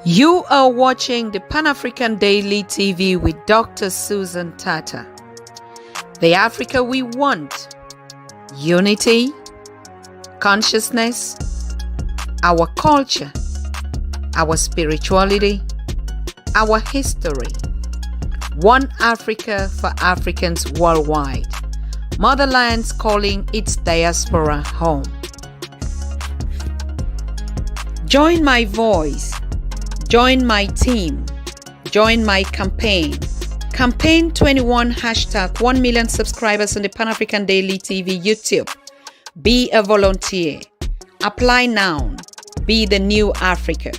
You are watching the Pan-African Daily TV with Dr. Susan Tatah. The Africa we want: unity, consciousness, our culture, our spirituality, our history. One Africa for Africans worldwide. Motherland's calling its diaspora home. Join my voice. Join my team. Join my campaign. Campaign 21 hashtag 1 million subscribers on the Pan-African Daily TV YouTube. Be a volunteer. Apply now. Be the new Africa.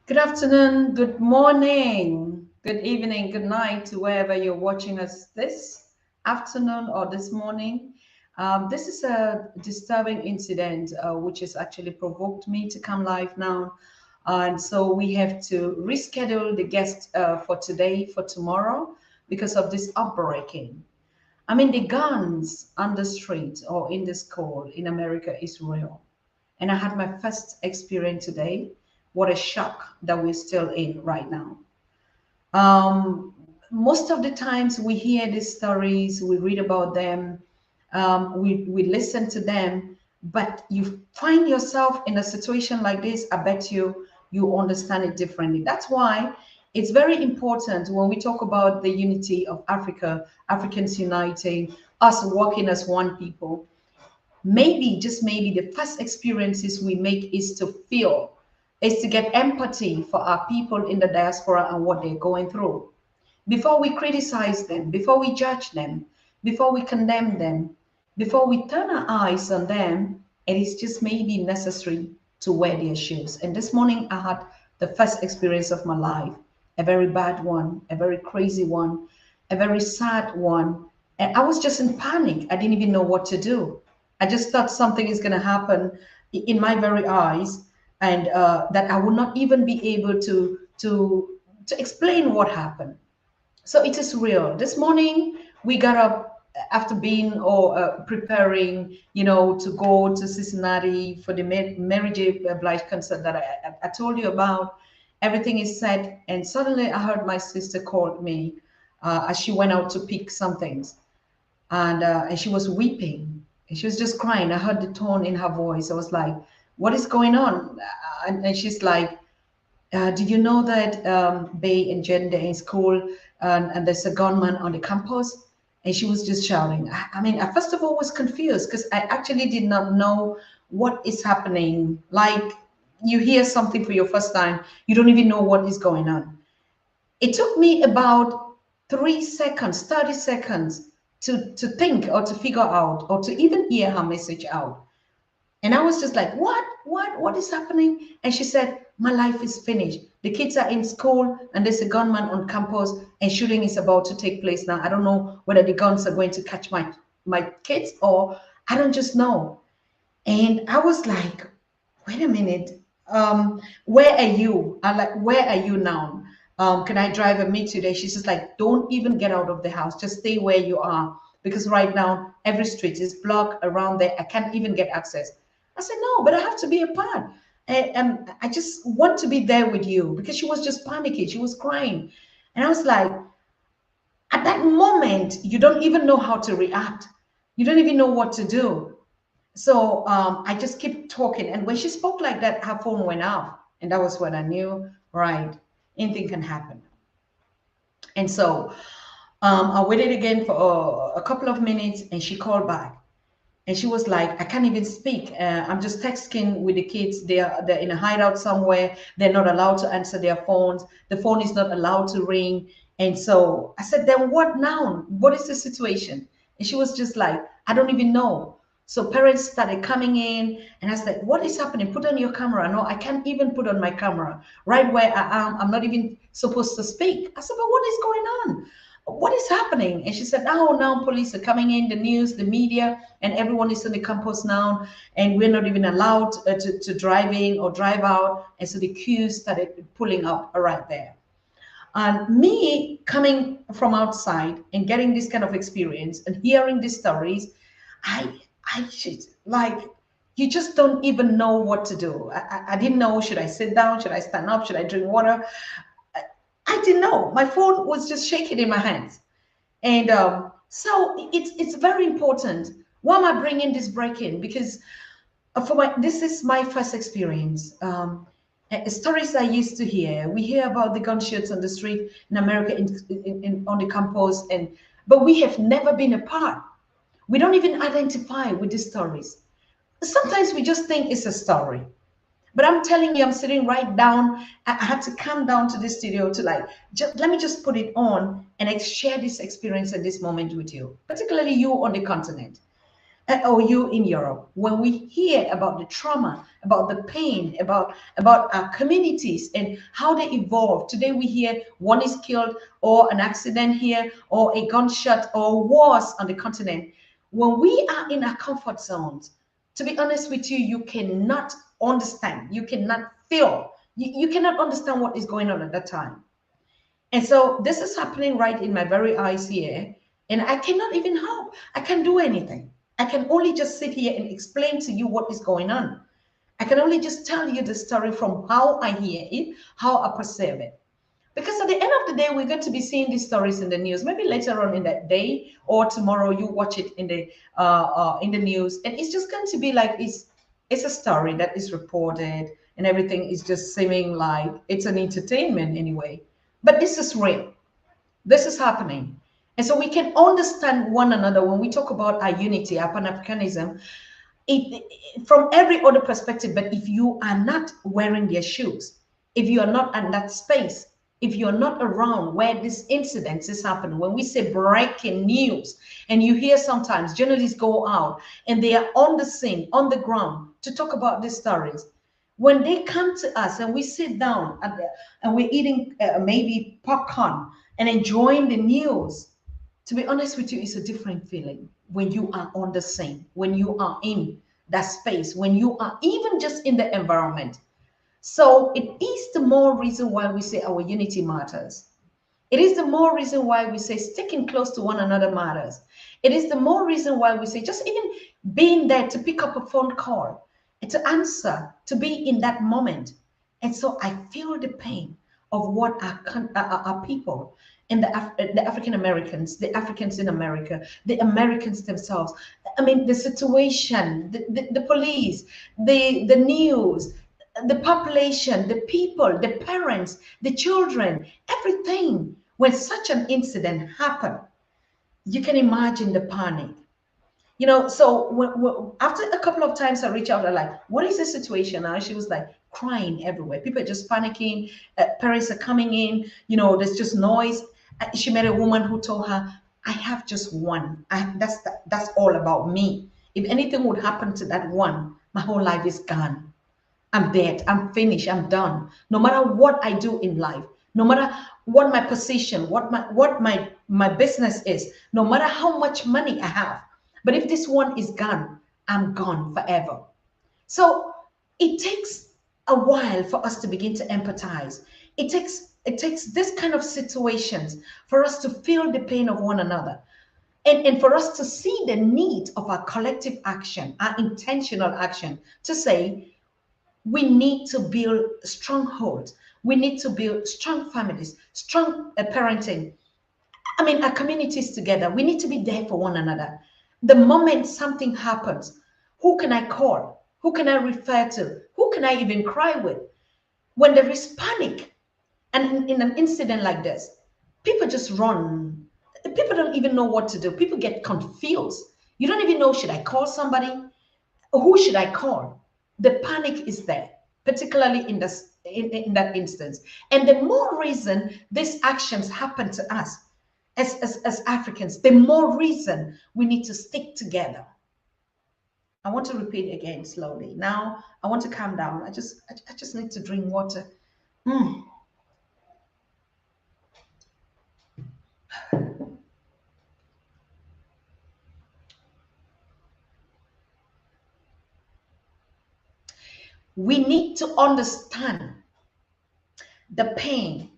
Good afternoon, good morning, good evening, good night to wherever you're watching us this afternoon or this morning. This is a disturbing incident which has actually provoked me to come live now. And so we have to reschedule the guest for today, for tomorrow, because of this upbreaking. I mean, the guns on the street or in the school in America is real. And I had my first experience today. What a shock that we're still in right now. Most of the times we hear these stories, we read about them, we listen to them, but you find yourself in a situation like this, I bet you understand it differently. That's why it's very important when we talk about the unity of Africa, Africans uniting, us working as one people. Maybe, just maybe, the first experiences we make is to feel, is to get empathy for our people in the diaspora and what they're going through. Before we criticize them, before we judge them, before we condemn them, before we turn our eyes on them, it is just maybe necessary to wear their shoes. And this morning I had the first experience of my life, a very bad one, a very crazy one, a very sad one. And I was just in panic. I didn't even know what to do. I just thought something is going to happen in my very eyes, and that I would not even be able to explain what happened. So it is real. This morning we got up after being preparing, to go to Cincinnati for the Mary J. Blige concert that I told you about. Everything is set, and suddenly I heard my sister called me as she went out to pick some things, and she was weeping. She was just crying. I heard the tone in her voice. I was like, "What is going on?" And she's like, "Did you know that Bay and Jen, they're in school, and there's a gunman on the campus?" And she was just shouting. I mean, I first of all was confused because I actually did not know what is happening. Like, you hear something for your first time, you don't even know what is going on. It took me about 3 seconds, 30 seconds to think or to figure out or to even hear her message out. And I was just like, what is happening? And she said, "My life is finished. The kids are in school and there's a gunman on campus and shooting is about to take place now. I don't know whether the guns are going to catch my kids, or I don't just know." And I was like, wait a minute. Where are you? I'm like, "Where are you now? Can I drive and meet you there?" She's just like, "Don't even get out of the house. Just stay where you are. Because right now, every street is blocked around there. I can't even get access." I said, "No, but I have to be a part. And I just want to be there with you," because she was just panicking. She was crying. And I was like, at that moment, you don't even know how to react. You don't even know what to do. So I just keep talking. And when she spoke like that, her phone went off. And that was when I knew, right, anything can happen. And so I waited again for a couple of minutes, and she called back. And she was like, "I can't even speak. I'm just texting with the kids. They're in a hideout somewhere. They're not allowed to answer their phones. The phone is not allowed to ring." And so I said, "Then what now? What is the situation?" And she was just like, "I don't even know." So parents started coming in, and I said, "What is happening? Put on your camera." "No, I can't even put on my camera. Right where I am, I'm not even supposed to speak." I said, "But what is going on? What is happening?" And she said, "Oh, now police are coming in, the news, the media, and everyone is on the campus now, and we're not even allowed to drive in or drive out." And so the queues started pulling up right there. And me coming from outside and getting this kind of experience and hearing these stories, I should like, you just don't even know what to do. I didn't know, should I sit down? Should I stand up? Should I drink water? I didn't know. My phone was just shaking in my hands. And so it's very important. Why am I bringing this break in? Because this is my first experience. Stories I used to hear. We hear about the gunshots on the street in America, on the campus, but we have never been a part. We don't even identify with these stories. Sometimes we just think it's a story. But I'm telling you, I'm sitting right down. I had to come down to the studio to let me just put it on and share this experience at this moment with you, particularly you on the continent or you in Europe. When we hear about the trauma, about the pain, about our communities and how they evolve. Today we hear one is killed or an accident here or a gunshot or wars on the continent. When we are in our comfort zones, to be honest with you, you cannot understand, you cannot feel, you cannot understand what is going on at that time. And so this is happening right in my very eyes here, and I cannot even help. I can't do anything. I can only just sit here and explain to you what is going on. I can only just tell you the story from how I hear it, how I perceive it. Because at the end of the day, we're going to be seeing these stories in the news. Maybe later on in that day or tomorrow, you watch it in the news, and it's just going to be like it's a story that is reported, and everything is just seeming like it's an entertainment anyway. But this is real. This is happening, and so we can understand one another when we talk about our unity, our Pan-Africanism. From every other perspective, but if you are not wearing their shoes, if you are not in that space, if you're not around where this incident is happening, when we say breaking news, and you hear sometimes journalists go out and they are on the scene, on the ground to talk about these stories. When they come to us and we sit down and we're eating maybe popcorn and enjoying the news, to be honest with you, it's a different feeling when you are on the scene, when you are in that space, when you are even just in the environment. So it is the more reason why we say our unity matters. It is the more reason why we say sticking close to one another matters. It is the more reason why we say just even being there to pick up a phone call and to answer, to be in that moment. And so I feel the pain of what our people and the African Americans, the Africans in America, the Americans themselves. I mean, the situation, the police, the news, the population, the people, the parents, the children, everything. When such an incident happened, you can imagine the panic. So after a couple of times I reached out, I'm like, what is the situation now? She was like crying everywhere. People are just panicking. Parents are coming in. There's just noise. She met a woman who told her, I have just one. That's all about me. If anything would happen to that one, my whole life is gone. I'm dead. I'm finished. I'm done. No matter what I do in life, no matter what my position, what my business is, no matter how much money I have, but if this one is gone, I'm gone forever. So it takes a while for us to begin to empathize. It takes this kind of situations for us to feel the pain of one another. And for us to see the need of our collective action, our intentional action, to say, we need to build strongholds. We need to build strong families, strong parenting. I mean, our communities together. We need to be there for one another. The moment something happens, who can I call? Who can I refer to? Who can I even cry with? When there is panic, and in an incident like this, people just run. People don't even know what to do. People get confused. You don't even know, should I call somebody? Who should I call? The panic is there, particularly in that instance. And the more reason these actions happen to us as Africans, the more reason we need to stick together. I want to repeat again slowly. Now I want to calm down. I just need to drink water. We need to understand the pain.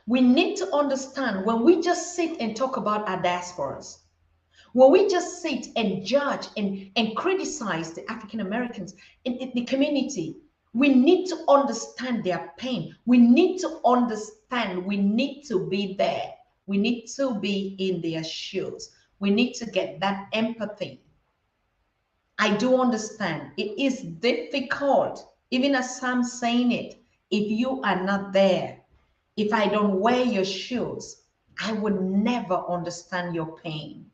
We need to understand when we just sit and talk about our diasporas. When we just sit and judge and criticize the African Americans in the community, we need to understand their pain. We need to understand. We need to be there. We need to be in their shoes. We need to get that empathy. I do understand. It is difficult, even as I'm saying it. If you are not there, if I don't wear your shoes, I would never understand your pain.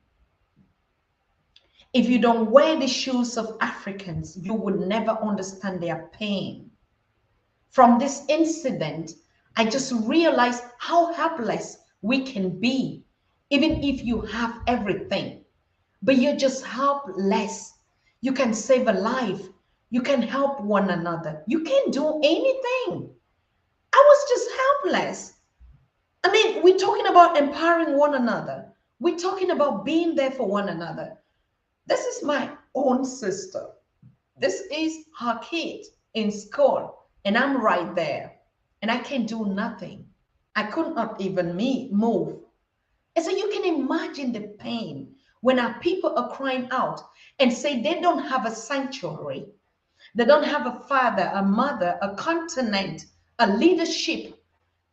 If you don't wear the shoes of Africans, you would never understand their pain. From this incident, I just realized how helpless we can be, even if you have everything, but you're just helpless. You can save a life. You can help one another. You can't do anything. I was just helpless. I mean, we're talking about empowering one another. We're talking about being there for one another. This is my own sister. This is her kid in school, and I'm right there, and I can do nothing. I could not even move. And so you can imagine the pain when our people are crying out and say they don't have a sanctuary. They don't have a father, a mother, a continent, a leadership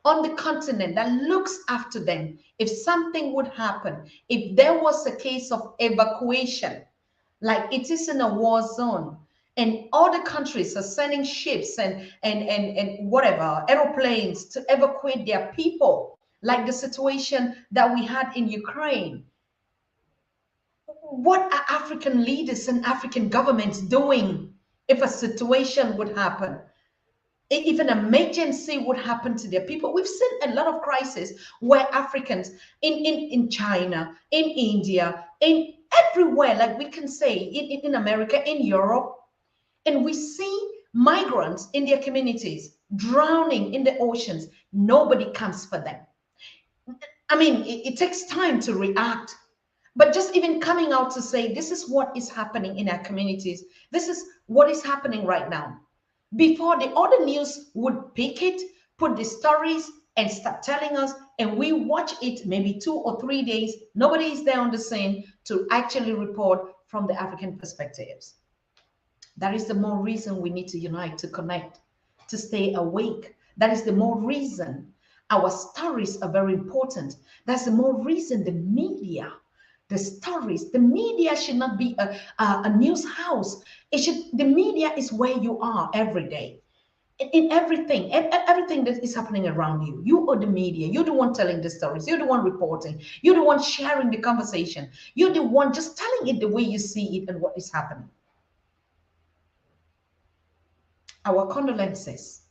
on the continent that looks after them. If something would happen, if there was a case of evacuation, like it is in a war zone, and other countries are sending ships and whatever, aeroplanes to evacuate their people, like the situation that we had in Ukraine. What are African leaders and African governments doing if a situation would happen? If an emergency would happen to their people? We've seen a lot of crises where Africans in China, in India, in everywhere, like we can say in America, in Europe, and we see migrants in their communities drowning in the oceans. Nobody comes for them. I mean, it takes time to react. But just even coming out to say, this is what is happening in our communities. This is what is happening right now. Before the other news would pick it, put the stories and start telling us, and we watch it maybe 2 or 3 days, nobody is there on the scene to actually report from the African perspectives. That is the more reason we need to unite, to connect, to stay awake. That is the more reason our stories are very important. That's the more reason the media, the stories, the media should not be a news house. The media is where you are every day. In everything that is happening around you, you are the media. You're the one telling the stories. You're the one reporting. You're the one sharing the conversation. You're the one just telling it the way you see it and what is happening. Our condolences,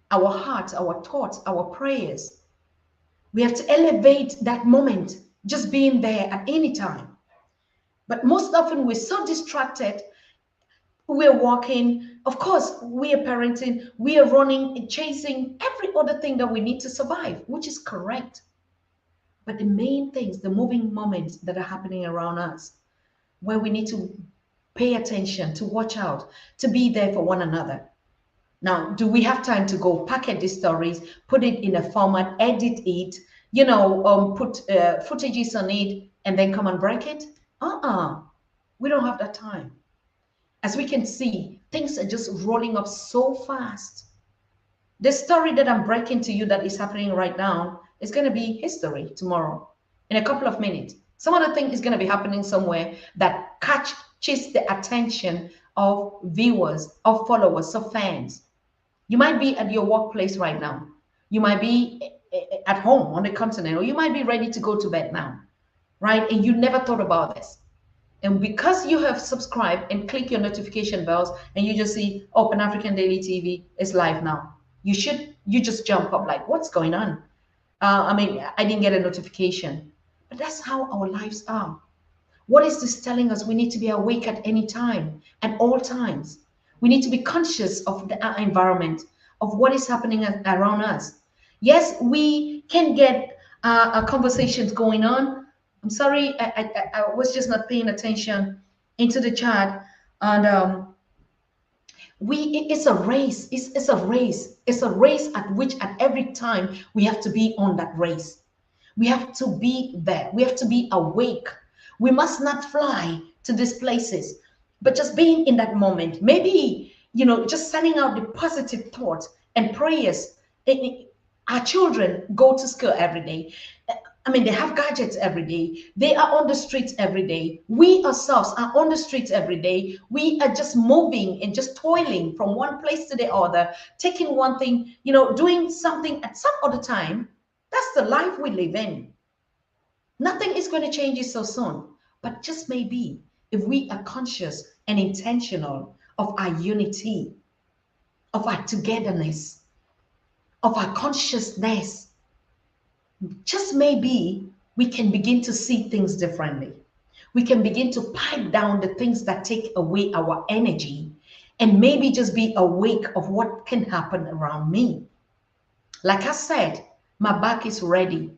our hearts, our thoughts, our prayers. We have to elevate that moment, just being there at any time. But most often we're so distracted. We're walking, of course, we are parenting, we are running, chasing every other thing that we need to survive, which is correct. But the main things, the moving moments that are happening around us, where we need to pay attention, to watch out, to be there for one another. Now, do we have time to go packet these stories, put it in a format, edit it, put footages on it, and then come and break it? We don't have that time. As we can see, things are just rolling up so fast. The story that I'm breaking to you that is happening right now is going to be history tomorrow, in a couple of minutes. Some other thing is going to be happening somewhere that catches the attention of viewers, of followers, of fans. You might be at your workplace right now. You might be at home on the continent, or you might be ready to go to bed now, right? And you never thought about this. And because you have subscribed and click your notification bells and you just see Open African Daily TV is live now, you just jump up like, what's going on? I didn't get a notification. But that's how our lives are. What is this telling us? We need to be awake at any time, at all times. We need to be conscious of the environment, of what is happening around us. Yes, we can get conversations going on. I'm sorry, I was just not paying attention into the chat. And it's a race. It's a race. It's a race at which at every time we have to be on that race. We have to be there. We have to be awake. We must not fly to these places, but just being in that moment. Maybe, just sending out the positive thoughts and prayers. Our children go to school every day. I mean, they have gadgets every day. They are on the streets every day. We ourselves are on the streets every day. We are just moving and just toiling from one place to the other, taking one thing, doing something at some other time. That's the life we live in. Nothing is going to change it so soon. But just maybe if we are conscious and intentional of our unity, of our togetherness, of our consciousness, just maybe we can begin to see things differently. We can begin to pipe down the things that take away our energy and maybe just be awake of what can happen around me. Like I said, my back is ready.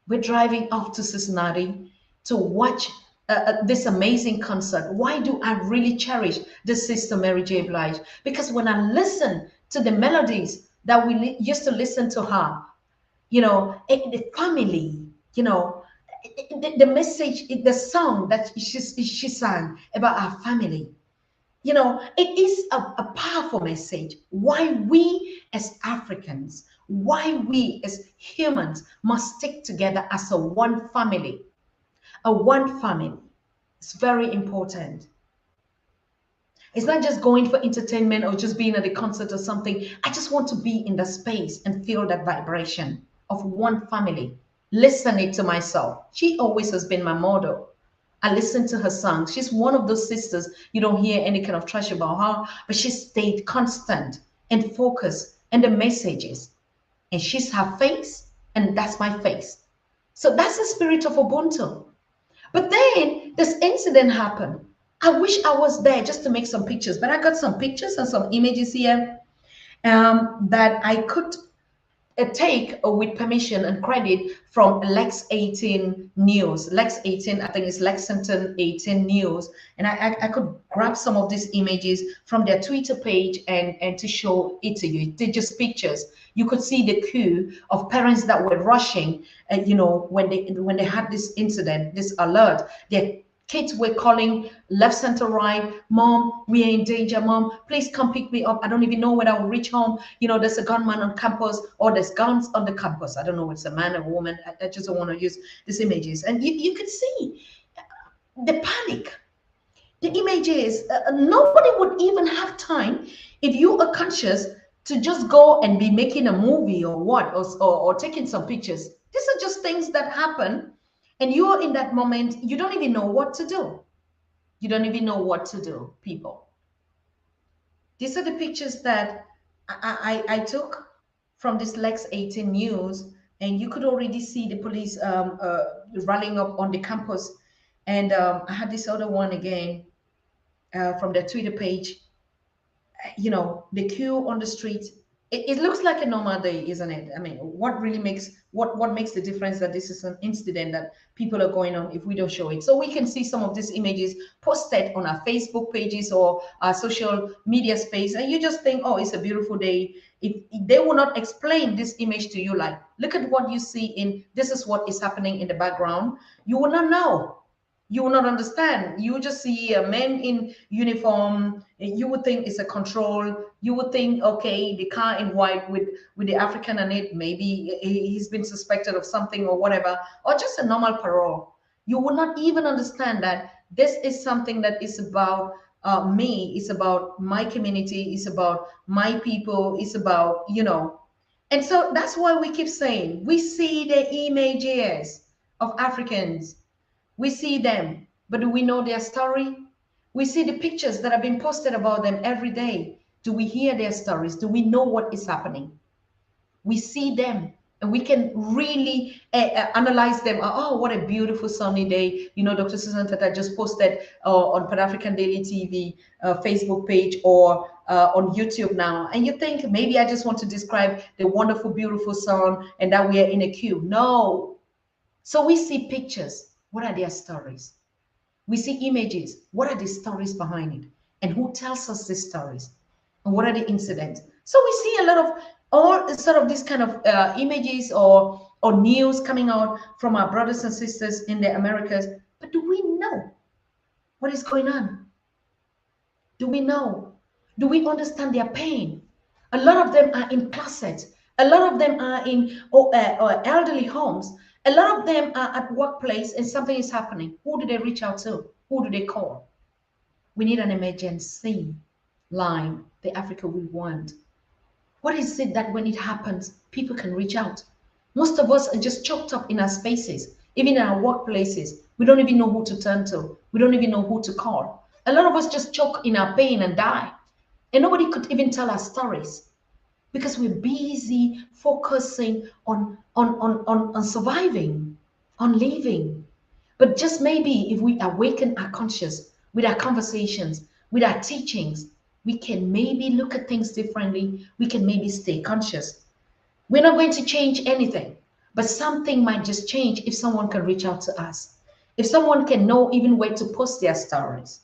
We're driving off to Cincinnati to watch this amazing concert. Why do I really cherish this Sister Mary J. Blige? Because when I listen to the melodies that we used to listen to her, the family, the message, the song that she sang about our family, it is a powerful message. Why we as Africans, why we as humans must stick together as a one family. A one family. It's very important. It's not just going for entertainment or just being at a concert or something. I just want to be in the space and feel that vibration of one family. Listening to myself. She always has been my model. I listen to her songs. She's one of those sisters, you don't hear any kind of trash about her, but she stayed constant and focused and the messages. And she's her face, and that's my face. So that's the spirit of Ubuntu. But then this incident happened. I wish I was there just to make some pictures, but I got some pictures and some images here that I could take with permission and credit from Lex 18 News. Lex 18, I think it's Lexington 18 News. And I could grab some of these images from their Twitter page and to show it to you. They're just pictures. You could see the queue of parents that were rushing, when they had this incident, this alert. Their kids were calling left, center, right. Mom, we are in danger. Mom, please come pick me up. I don't even know when I will reach home. There's a gunman on campus, or there's guns on the campus. I don't know if it's a man or a woman. I just don't want to use these images. And you could see the panic. The images, nobody would even have time, if you are conscious, to just go and be making a movie or what, or taking some pictures. These are just things that happen. And you're in that moment, you don't even know what to do. You don't even know what to do, people. These are the pictures that I took from this Lex 18 News, and you could already see the police rallying up on the campus. And I had this other one again from their Twitter page. The queue on the street. It looks like a normal day, isn't it? I mean, what really makes what makes the difference that this is an incident that people are going on if we don't show it? So we can see some of these images posted on our Facebook pages or our social media space, and you just think, oh, it's a beautiful day. If they will not explain this image to you, like, look at what you see in this is what is happening in the background, you will not know. You will not understand. You just see a man in uniform. You would think it's a control. You would think, okay, the car in white with the African on it, maybe he's been suspected of something or whatever, or just a normal parole. You will not even understand that this is something that is about me. It's about my community. It's about my people. It's about, And so that's why we keep saying, we see the images of Africans. We see them, but do we know their story? We see the pictures that have been posted about them every day. Do we hear their stories? Do we know what is happening? We see them, and we can really analyze them. Oh, what a beautiful sunny day. Dr. Susan Tatah just posted on Pan-African Daily TV Facebook page or on YouTube now. And you think, maybe I just want to describe the wonderful, beautiful sun and that we are in a queue. No. So we see pictures. What are their stories? We see images. What are the stories behind it? And who tells us these stories? And what are the incidents? So we see a lot of all sort of these kind of images or news coming out from our brothers and sisters in the Americas. But do we know What is going on? Do we know? Do we understand their pain? A lot of them are in closets. A lot of them are in elderly homes. A lot of them are at workplace and something is happening. Who do they reach out to? Who do they call? We need an emergency line, the Africa we want. What is it that when it happens, people can reach out? Most of us are just choked up in our spaces, even in our workplaces. We don't even know who to turn to. We don't even know who to call. A lot of us just choke in our pain and die. And nobody could even tell our stories because we're busy focusing on surviving, on living. But just maybe if we awaken our conscious with our conversations, with our teachings, we can maybe look at things differently. We can maybe stay conscious. We're not going to change anything, but something might just change if someone can reach out to us. If someone can know even where to post their stories.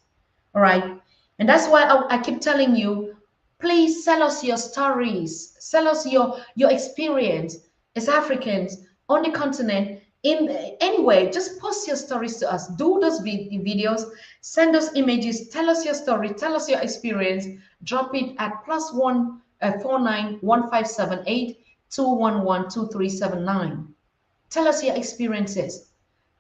All right. And that's why I keep telling you, please sell us your stories. Sell us your experience as Africans on the continent. In anyway, just post your stories to us. Do those videos, send us images, tell us your story, tell us your experience. Drop it at +1 49 1578 211 2379. Tell us your experiences.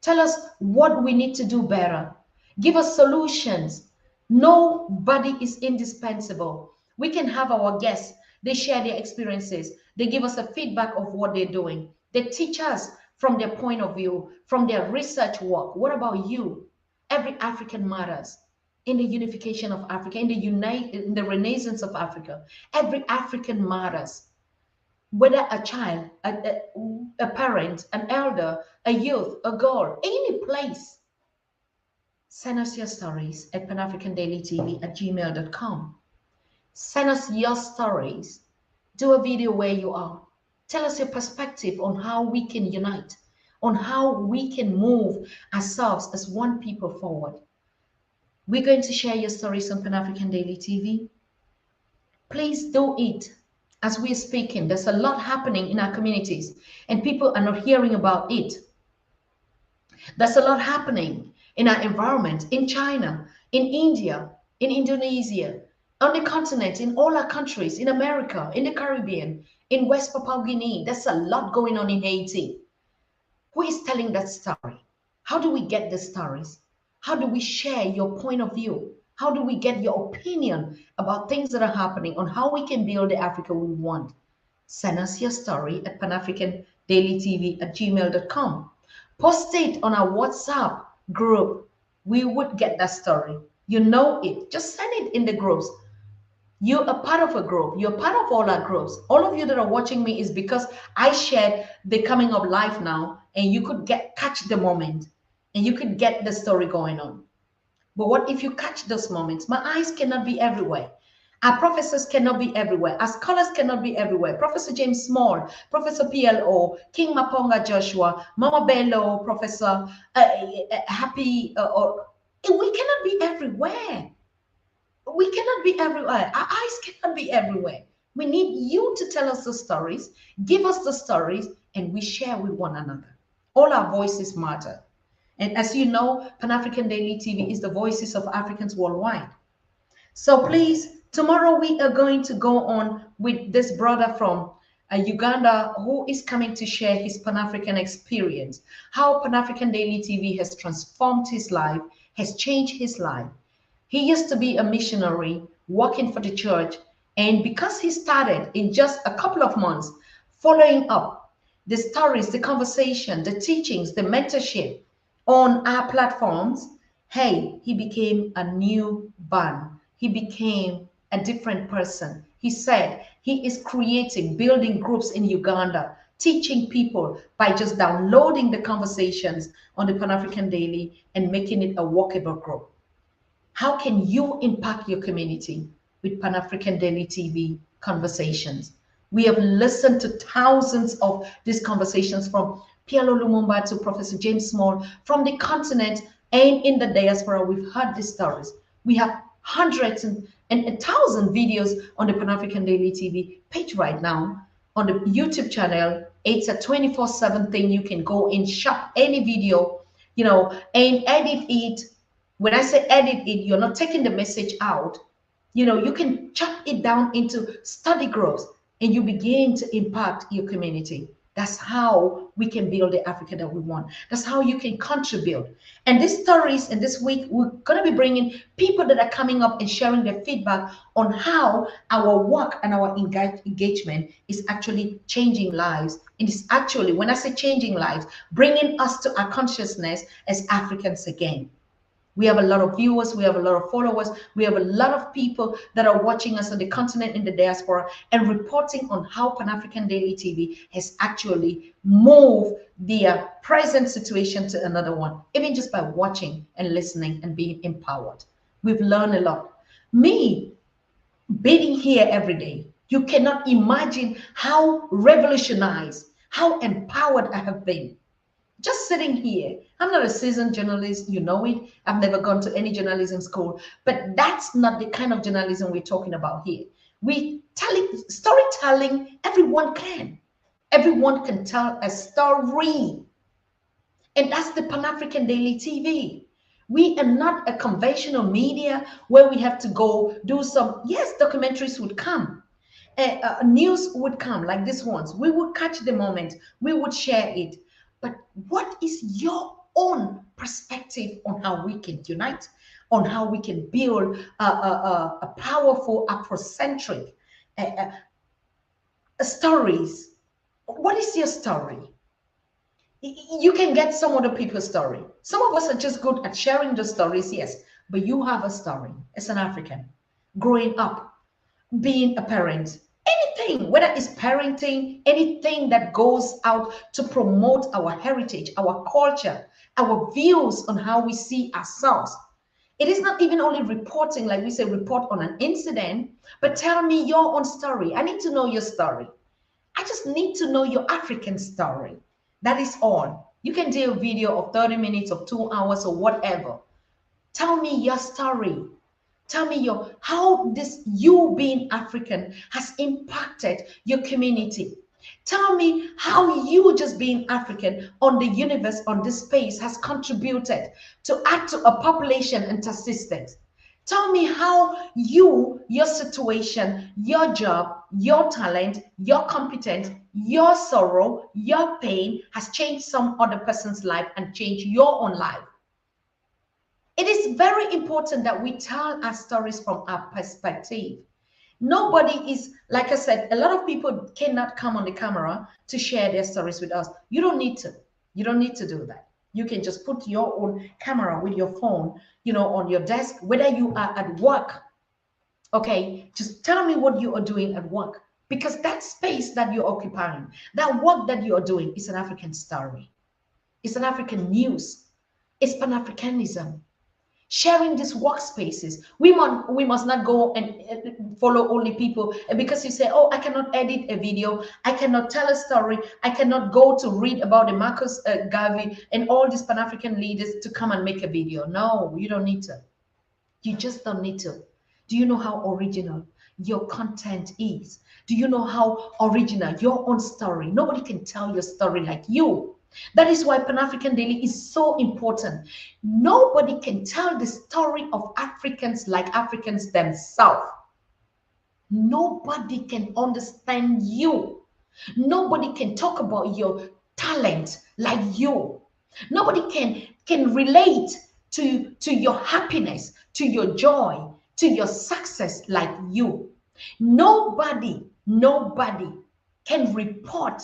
Tell us what we need to do better. Give us solutions. Nobody is indispensable. We can have our guests. They share their experiences. They give us a feedback of what they're doing. They teach us from their point of view, from their research work. What about you? Every African matters in the unification of Africa, in the renaissance of Africa. Every African matters. Whether a child, a parent, an elder, a youth, a girl, any place. Send us your stories at panafricandailytv@gmail.com. Send us your stories. Do a video where you are. Tell us your perspective on how we can unite, on how we can move ourselves as one people forward. We're going to share your stories on Pan African Daily TV. Please do it as we're speaking. There's a lot happening in our communities and people are not hearing about it. There's a lot happening in our environment, in China, in India, in Indonesia, on the continent, in all our countries, in America, in the Caribbean, in West Papua Guinea. There's a lot going on in Haiti. Who is telling that story? How do we get the stories? How do we share your point of view? How do we get your opinion about things that are happening on how we can build the Africa we want? Send us your story at panafricandailytv@gmail.com. Post it on our WhatsApp group. We would get that story. You know it. Just send it in the groups. You're a part of a group. You're part of all our groups. All of you that are watching me is because I shared the coming of life now, and you could catch the moment, and you could get the story going on. But what if you catch those moments? My eyes cannot be everywhere. Our professors cannot be everywhere. Our scholars cannot be everywhere. Professor James Small, Professor PLO, King Maponga Joshua, Mama Bello, Professor Happy, we cannot be everywhere. We cannot be everywhere. Our eyes cannot be everywhere. We need you to tell us the stories, give us the stories, and we share with one another. All our voices matter. And as you know, Pan-African Daily TV is the voices of Africans worldwide. So please, tomorrow we are going to go on with this brother from Uganda who is coming to share his Pan-African experience, how Pan-African Daily TV has transformed his life, has changed his life. He used to be a missionary working for the church, and because he started in just a couple of months following up the stories, the conversation, the teachings, the mentorship on our platforms, hey, he became a new man. He became a different person. He said he is creating, building groups in Uganda, teaching people by just downloading the conversations on the Pan-African Daily and making it a workable group. How can you impact your community with Pan-African Daily TV conversations? We have listened to thousands of these conversations from PLO Lumumba to Professor James Small, from the continent and in the diaspora. We've heard these stories. We have hundreds and 1,000 videos on the Pan-African Daily TV page right now on the YouTube channel. It's a 24/7 thing. You can go and shop any video, and edit it, When I say edit it, you're not taking the message out. You know, you can chop it down into study groups and you begin to impact your community. That's how we can build the Africa that we want. That's how you can contribute. And these stories, and this week, we're going to be bringing people that are coming up and sharing their feedback on how our work and our engagement is actually changing lives. And it's actually, when I say changing lives, bringing us to our consciousness as Africans again. We have a lot of viewers, we have a lot of followers, we have a lot of people that are watching us on the continent, in the diaspora, and reporting on how Pan African Daily TV has actually moved their present situation to another one, even just by watching and listening and being empowered. We've learned a lot. Me being here every day, you cannot imagine how revolutionized, how empowered I have been just sitting here. I'm not a seasoned journalist, you know it. I've never gone to any journalism school, but that's not the kind of journalism we're talking about here. We telling storytelling, everyone can. Everyone can tell a story. And that's the Pan-African Daily TV. We are not a conventional media where we have to go do some, yes, documentaries would come. News would come like this ones. We would catch the moment. We would share it. But what is your own perspective on how we can unite, on how we can build a powerful Afrocentric stories? What is your story? You can get some other people's story. Some of us are just good at sharing the stories, yes, but you have a story as an African, growing up, being a parent, anything, whether it's parenting, anything that goes out to promote our heritage, our culture, our views on how we see ourselves. It is not even only reporting, like we say, report on an incident, but tell me your own story. I need to know your story. I just need to know your African story. That is all. You can do a video of 30 minutes, of 2 hours, or whatever. Tell me your story. Tell me how this you being African has impacted your community. Tell me how you just being African on the universe, on this space, has contributed to add to a population and statistics. Tell me how your situation, your job, your talent, your competence, your sorrow, your pain has changed some other person's life and changed your own life. It is very important that we tell our stories from our perspective. Nobody is, like I said, a lot of people cannot come on the camera to share their stories with us. You don't need to. You don't need to do that. You can just put your own camera with your phone, on your desk, whether you are at work. Okay, just tell me what you are doing at work, because that space that you're occupying, that work that you are doing, is an African story. It's an African news. It's Pan-Africanism. Sharing these workspaces, we must not go and follow only people, and because you say, oh, I cannot edit a video, I cannot tell a story, I cannot go to read about the Marcus Garvey and all these Pan-African leaders to come and make a video. No, you don't need to. You just don't need to. Do you know how original your content is? Do you know how original your own story? Nobody can tell your story like you. That is why Pan-African Daily is so important. Nobody can tell the story of Africans like Africans themselves. Nobody can understand you. Nobody can talk about your talent like you. Nobody can relate to your happiness, to your joy, to your success like you. Nobody can report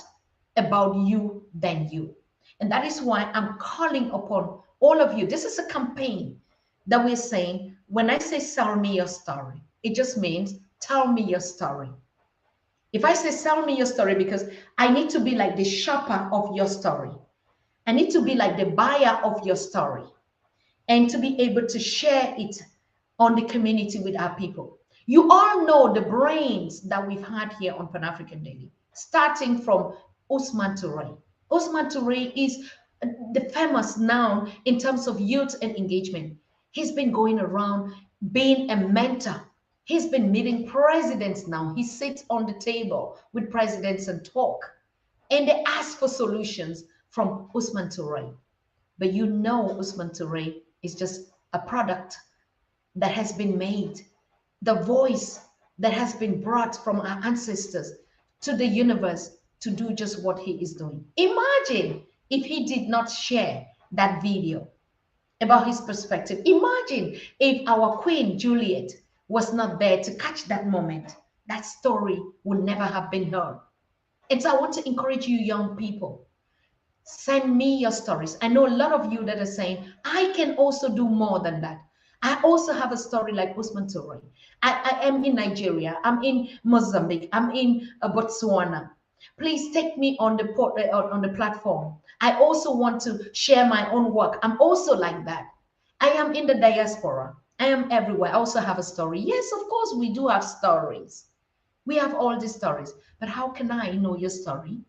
about you than you. And that is why I'm calling upon all of you. This is a campaign that we're saying, when I say sell me your story, it just means tell me your story. If I say sell me your story, because I need to be like the shopper of your story. I need to be like the buyer of your story, and to be able to share it on the community with our people. You all know the brains that we've had here on Pan-African Daily, starting from Ousmane Touré. Ousmane Touré is the famous now in terms of youth and engagement. He's been going around being a mentor. He's been meeting presidents now. He sits on the table with presidents and talk. And they ask for solutions from Ousmane Touré. But you know Ousmane Touré is just a product that has been made, the voice that has been brought from our ancestors to the universe to do just what he is doing. Imagine if he did not share that video about his perspective. Imagine if our Queen Juliet was not there to catch that moment. That story would never have been heard. And so I want to encourage you, young people, send me your stories. I know a lot of you that are saying, I can also do more than that. I also have a story like Usman Toure. I am in Nigeria. I'm in Mozambique. I'm in Botswana. Please take me on the on the platform. I also want to share my own work. I'm also like that. I am in the diaspora. I am everywhere. I also have a story. Yes, of course, we do have stories. We have all these stories. But how can I know your story?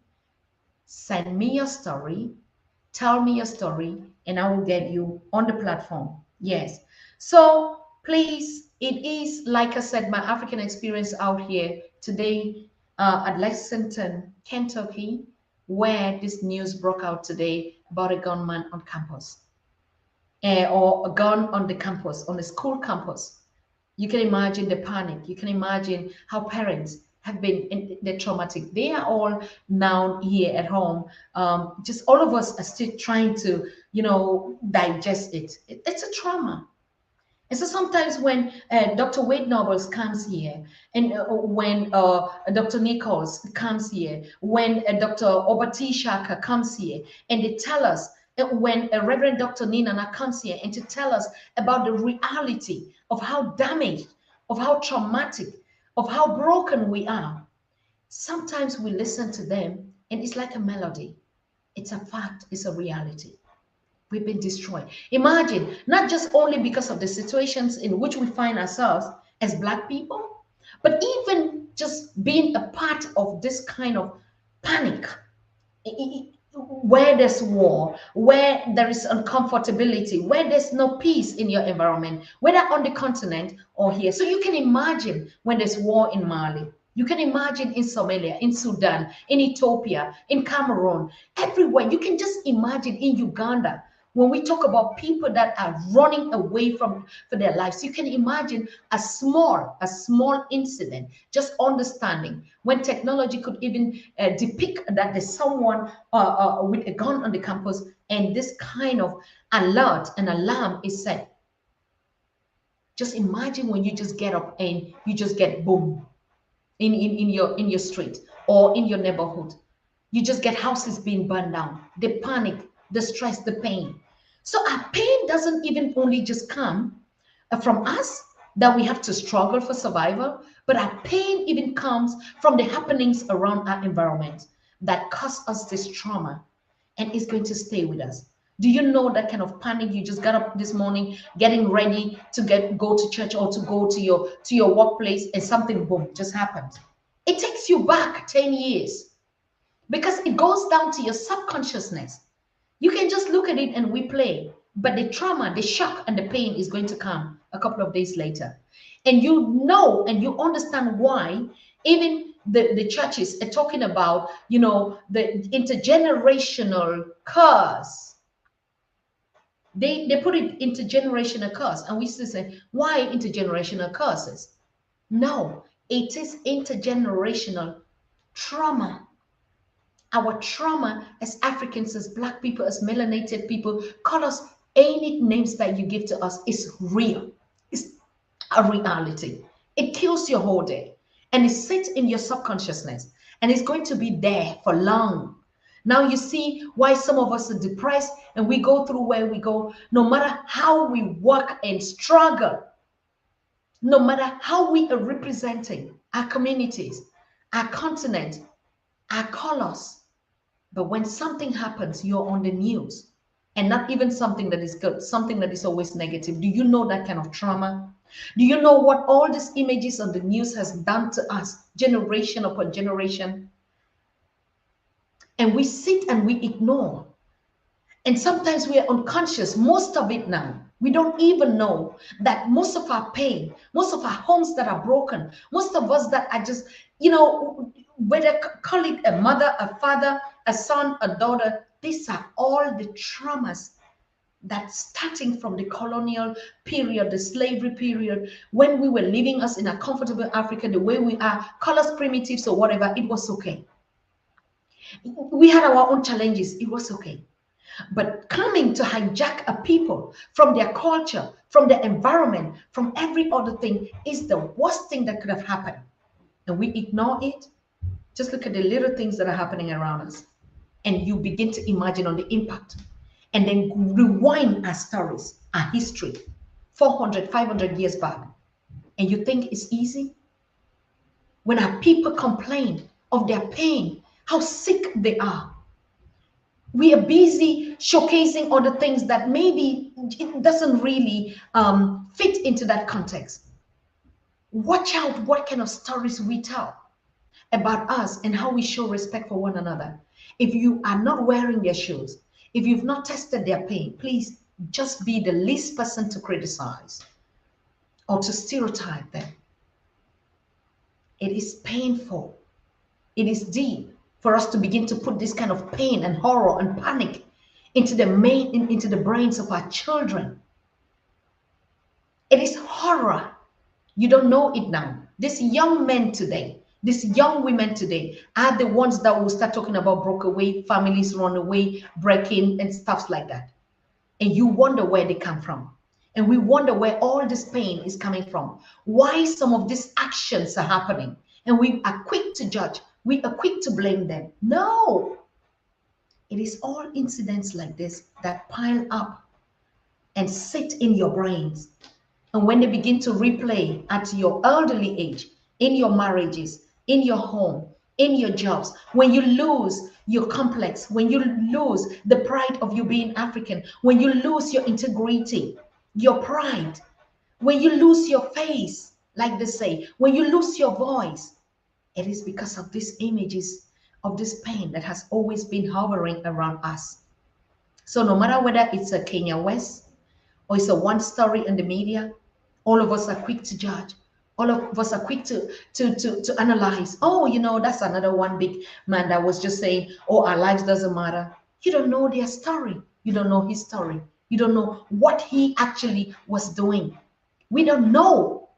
Send me your story, tell me your story, and I will get you on the platform. Yes. So please, it is, like I said, my African experience out here today at Lexington, Kentucky, where this news broke out today about a gunman on campus, or a gun on the campus, on the school campus. You can imagine the panic. You can imagine how parents have been in the traumatic. They are all now here at home. Just all of us are still trying to, digest it. It's a trauma. And so sometimes when Dr. Wade Nobles comes here, and when Dr. Nichols comes here, when Dr. Obati Shaka comes here, and they tell us, when Reverend Dr. Ninana comes here and to tell us about the reality of how damaged, of how traumatic, of how broken we are, sometimes we listen to them and it's like a melody. It's a fact, it's a reality. We've been destroyed. Imagine, not just only because of the situations in which we find ourselves as Black people, but even just being a part of this kind of panic, where there's war, where there is uncomfortability, where there's no peace in your environment, whether on the continent or here. So you can imagine when there's war in Mali. You can imagine in Somalia, in Sudan, in Ethiopia, in Cameroon, everywhere. You can just imagine in Uganda, when we talk about people that are running away for their lives. You can imagine a small incident, just understanding when technology could even depict that there's someone with a gun on the campus, and this kind of alert and alarm is set. Just imagine when you just get up and you just get boom in your street or in your neighborhood. You just get houses being burned down, the panic, the stress, the pain. So our pain doesn't even only just come from us, that we have to struggle for survival, but our pain even comes from the happenings around our environment that cause us this trauma and is going to stay with us. Do you know that kind of panic? You just got up this morning, getting ready to go to church or to go to your workplace, and something, boom, just happened. It takes you back 10 years because it goes down to your subconsciousness. You can just look at it and replay, but the trauma, the shock, and the pain is going to come a couple of days later. And you know and you understand why even the churches are talking about, the intergenerational curse. They put it intergenerational curse, and we still say, why intergenerational curses? No, it is intergenerational trauma. Our trauma as Africans, as Black people, as melanated people, call us any names that you give to us, is real. It's a reality. It kills your whole day, and it sits in your subconsciousness, and it's going to be there for long. Now you see why some of us are depressed, and we go through where we go, no matter how we work and struggle, no matter how we are representing our communities, our continent, our colors. But when something happens, you're on the news, and not even something that is good, something that is always negative. Do you know that kind of trauma? Do you know what all these images on the news has done to us, generation upon generation? And we sit and we ignore. And sometimes we are unconscious, most of it now. We don't even know that most of our pain, most of our homes that are broken, most of us that are just, whether call it a mother, a father, a son, a daughter, these are all the traumas that starting from the colonial period, the slavery period, when we were leaving us in a comfortable Africa, the way we are, call us primitives or whatever, it was okay. We had our own challenges, it was okay. But coming to hijack a people from their culture, from their environment, from every other thing is the worst thing that could have happened. And we ignore it. Just look at the little things that are happening around us. And you begin to imagine on the impact. And then rewind our stories, our history, 400, 500 years back. And you think it's easy? When our people complain of their pain, how sick they are, we are busy showcasing other things that maybe it doesn't really fit into that context. Watch out what kind of stories we tell about us and how we show respect for one another. If you are not wearing their shoes, if you've not tested their pain, please just be the least person to criticize or to stereotype them. It is painful. It is deep for us to begin to put this kind of pain and horror and panic into the brains of our children. It is horror. You don't know it now. These young men today, these young women today are the ones that will start talking about broke away, families run away, breaking and stuff like that. And you wonder where they come from. And we wonder where all this pain is coming from. Why some of these actions are happening. And we are quick to judge. We are quick to blame them. No. It is all incidents like this that pile up and sit in your brains. And when they begin to replay at your elderly age, in your marriages, in your home, in your jobs, when you lose your complex, when you lose the pride of you being African, when you lose your integrity, your pride, when you lose your face, like they say, when you lose your voice, it is because of these images of this pain that has always been hovering around us. So no matter whether it's a Kenya West or it's a one story in the media, all of us are quick to judge. All of us are quick to analyze. Oh, you know, that's another one big man that was just saying, oh, our lives doesn't matter. You don't know their story. You don't know his story. You don't know what he actually was doing. We don't know.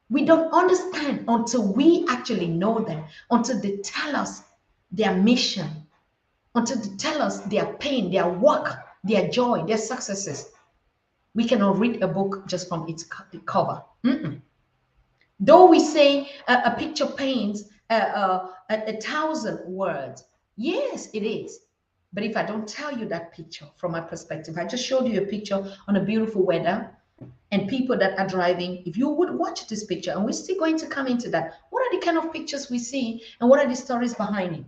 We don't understand until we actually know them, until they tell us their mission, until they tell us their pain, their work, their joy, their successes. We cannot read a book just from its cover. Though we say a picture paints a 1,000 words, yes, it is. But if I don't tell you that picture from my perspective, I just showed you a picture on a beautiful weather and people that are driving. If you would watch this picture, and we're still going to come into that, what are the kind of pictures we see and what are the stories behind it?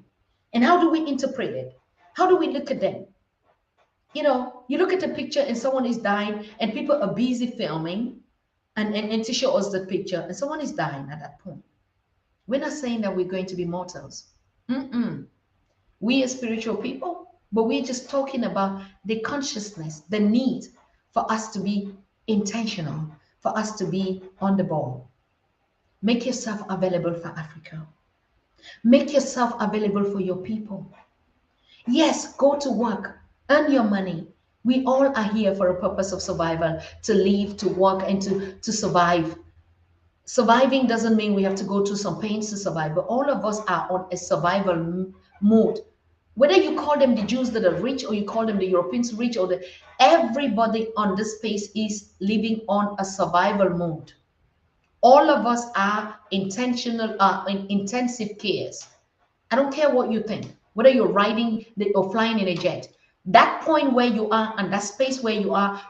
And how do we interpret it? How do we look at them? You know, you look at a picture and someone is dying and people are busy filming and to show us the picture and someone is dying at that point. We're not saying that we're going to be mortals. We are spiritual people, but we're just talking about the consciousness, the need for us to be intentional, for us to be on the ball. Make yourself available for Africa. Make yourself available for your people. Yes, go to work, earn your money. We all are here for a purpose of survival, to live, to work, and to survive. Surviving doesn't mean we have to go through some pains to survive, but all of us are on a survival mode. Whether you call them the Jews that are rich or you call them the Europeans rich, or everybody on this space is living on a survival mode. All of us are intentional, in intensive cares. I don't care what you think, whether you're riding or flying in a jet. That point where you are and that space where you are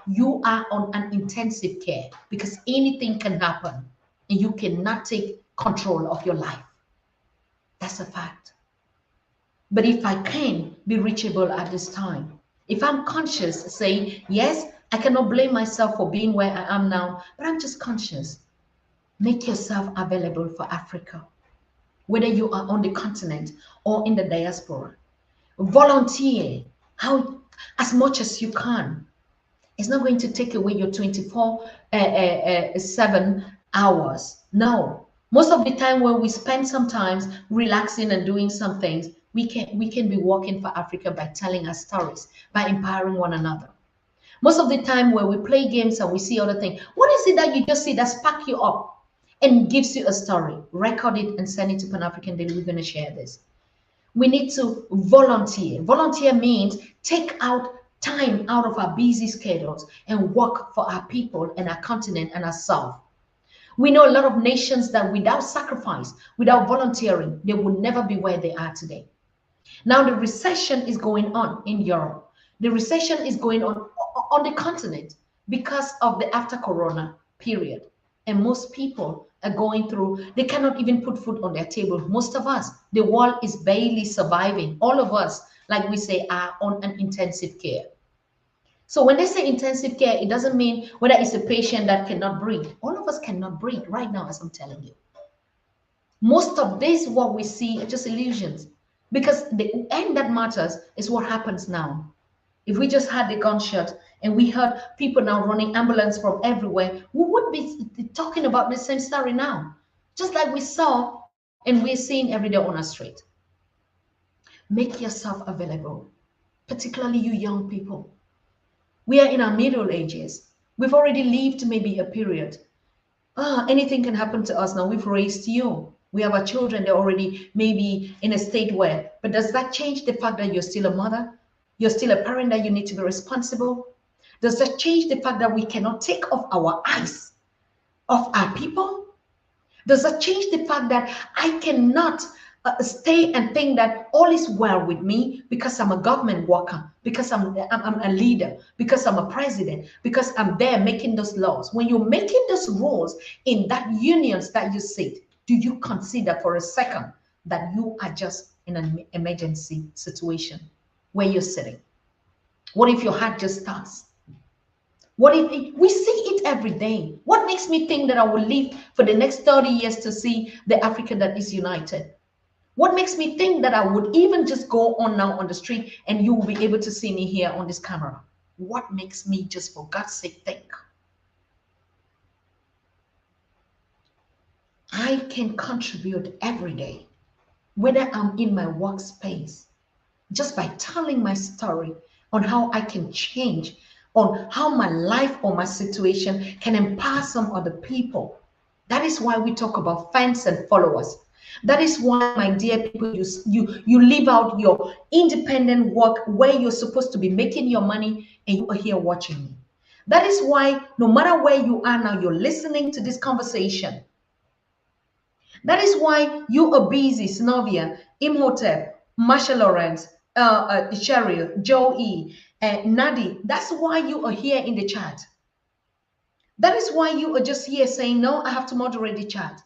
on an intensive care because anything can happen and you cannot take control of your life. That's a fact. But if I can be reachable at this time, if I'm conscious, saying, yes, I cannot blame myself for being where I am now, but I'm just conscious. Make yourself available for Africa, whether you are on the continent or in the diaspora. Volunteer as much as you can. It's not going to take away your 24/7 hours. No. Most of the time when we spend sometimes relaxing and doing some things, we can be working for Africa by telling our stories, by empowering one another. Most of the time where we play games and we see other things, what is it that you just see that spark you up and gives you a story? Record it and send it to Pan African Daily. We're going to share this. We need to volunteer. Volunteer means take out time out of our busy schedules and work for our people and our continent and ourselves. We know a lot of nations that without sacrifice, without volunteering, they will never be where they are today. Now the recession is going on in Europe. The recession is going on the continent because of the after corona period. And most people are going through, they cannot even put food on their table. Most of us, the world is barely surviving. All of us, like we say, are on an intensive care. So when they say intensive care, it doesn't mean whether it's a patient that cannot breathe. All of us cannot breathe right now, as I'm telling you. Most of this, what we see, are just illusions. Because the end that matters is what happens now. If we just had the gunshot and we heard people now running ambulance from everywhere, we would be talking about the same story now. Just like we saw and we're seeing every day on our street. Make yourself available, particularly you young people. We are in our middle ages. We've already lived maybe a period. Anything can happen to us now. We've raised you. We have our children. They're already maybe in a state where, but does that change the fact that you're still a mother? You're still a parent, that you need to be responsible? Does that change the fact that we cannot take off our eyes of our people? Does that change the fact that I cannot stay and think that all is well with me because I'm a government worker, because I'm a leader, because I'm a president, because I'm there making those laws? When you're making those rules in that unions that you sit, do you consider for a second that you are just in an emergency situation where you're sitting? What if your heart just stops? What if we see it every day? What makes me think that I will live for the next 30 years to see the Africa that is united? What makes me think that I would even just go on now on the street and you will be able to see me here on this camera? What makes me just, for God's sake, think? I can contribute every day, whether I'm in my workspace, just by telling my story on how I can change, on how my life or my situation can empower some other people. That is why we talk about fans and followers. That is why, my dear people, you live out your independent work where you're supposed to be making your money and you are here watching me. That is why no matter where you are now, you're listening to this conversation. That is why you are busy, Synovia, Imhotep, Marsha Lawrence, Cheryl, Joey, Nadi. That's why you are here in the chat. That is why you are just here saying, no, I have to moderate the chat.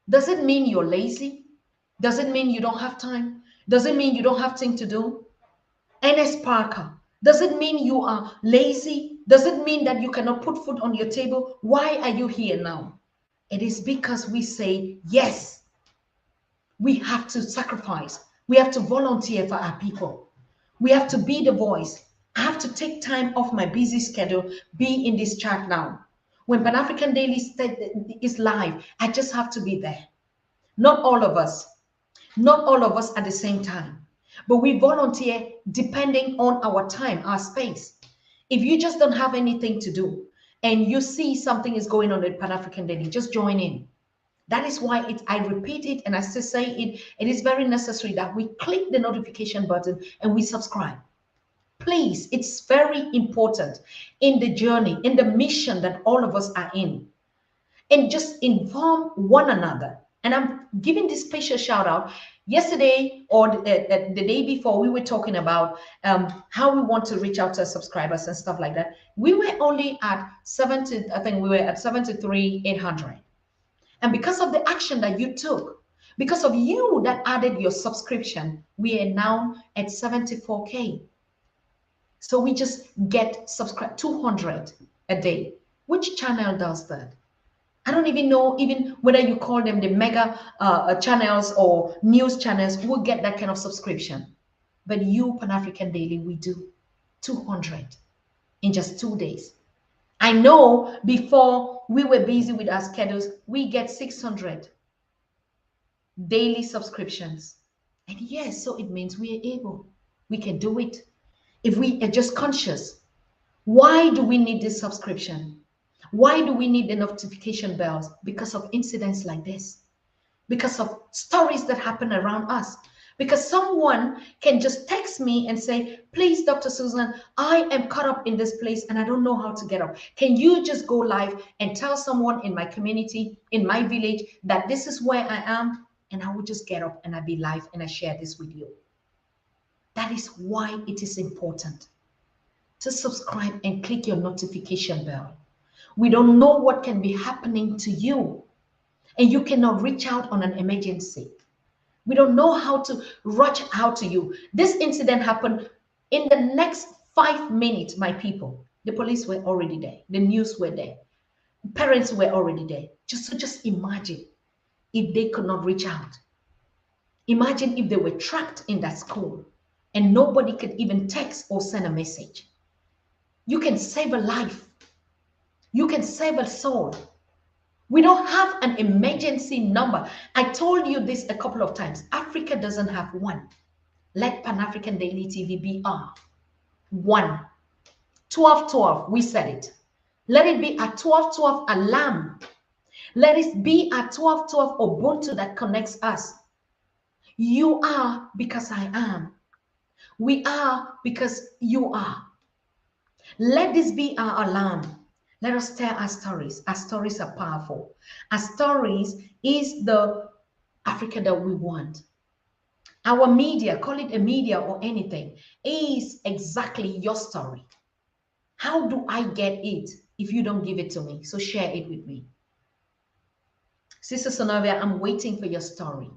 Does it mean you're lazy? Does it mean you don't have time? Does it mean you don't have things to do? NS Parker, does it mean you are lazy? Does it mean that you cannot put food on your table? Why are you here now? It is because we say, yes, we have to sacrifice. We have to volunteer for our people. We have to be the voice. I have to take time off my busy schedule, be in this chat now. When Pan African Daily is live, I just have to be there. Not all of us at the same time, but we volunteer depending on our time, our space. If you just don't have anything to do and you see something is going on at Pan African Daily, just join in. That is why I repeat it and I still say it. It is very necessary that we click the notification button and we subscribe. Please, it's very important in the journey, in the mission that all of us are in. And just inform one another. And I'm giving this special shout out. Yesterday or the day before, we were talking about how we want to reach out to our subscribers and stuff like that. We were only at 70, I think we were at 73,800. And because of the action that you took, because of you that added your subscription, we are now at 74K. So we just get subscribe 200 a day. Which channel does that? I don't even know even whether you call them the mega channels or news channels who will get that kind of subscription. But you, Pan African Daily, we do 200 in just 2 days. I know before we were busy with our schedules, we get 600 daily subscriptions. And yes, so it means we are able. We can do it. If we are just conscious, Why do we need this subscription? Why do we need the notification bells? Because of incidents like this, because of stories that happen around us. Because someone can just text me and say, please, Dr. Susan, I am caught up in this place and I don't know how to get up. Can you just go live and tell someone in my community, in my village, that this is where I am? And I will just get up and I'll be live and I share this with you. That is why it is important to subscribe and click your notification bell. We don't know what can be happening to you, and you cannot reach out on an emergency. We don't know how to reach out to you. This incident happened in the next 5 minutes, my people. The police were already there. The news were there. Parents were already there. Just imagine if they could not reach out. Imagine if they were trapped in that school and nobody could even text or send a message. You can save a life. You can save a soul. We don't have an emergency number. I told you this a couple of times. Africa doesn't have one. Let Pan-African Daily TV be our one. 1212, we said it. Let it be a 1212 alarm. Let it be a 1212 Ubuntu that connects us. You are because I am. We are because you are. Let this be our alarm. Let us tell our stories. Our stories are powerful. Our stories is the Africa that we want. Our media, call it a media or anything, is exactly your story. How do I get it if you don't give it to me? So share it with me. Sister Sonovia, I'm waiting for your story.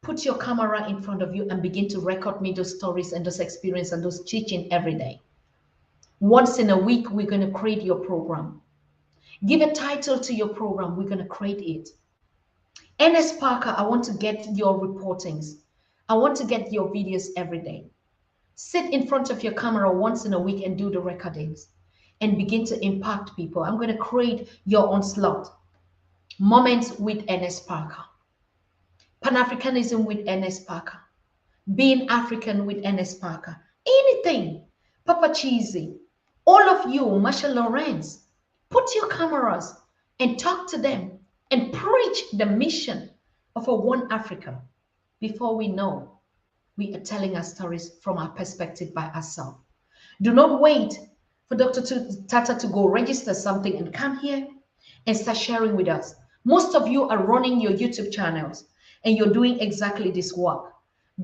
Put your camera in front of you and begin to record me those stories and those experiences and those teaching every day. Once in a week, we're going to create your program. Give a title to your program. We're going to create it. NS Parker, I want to get your reportings. I want to get your videos every day. Sit in front of your camera once in a week and do the recordings and begin to impact people. I'm going to create your own slot. Moments with NS Parker. Pan-Africanism with NS Parker. Being African with NS Parker. Anything. Papa Cheesy. All of you, Marsha Lawrence, put your cameras and talk to them and preach the mission of a one Africa. Before we know, we are telling our stories from our perspective by ourselves. Do not wait for Dr. Tatah to go register something and come here and start sharing with us. Most of you are running your YouTube channels and you're doing exactly this work.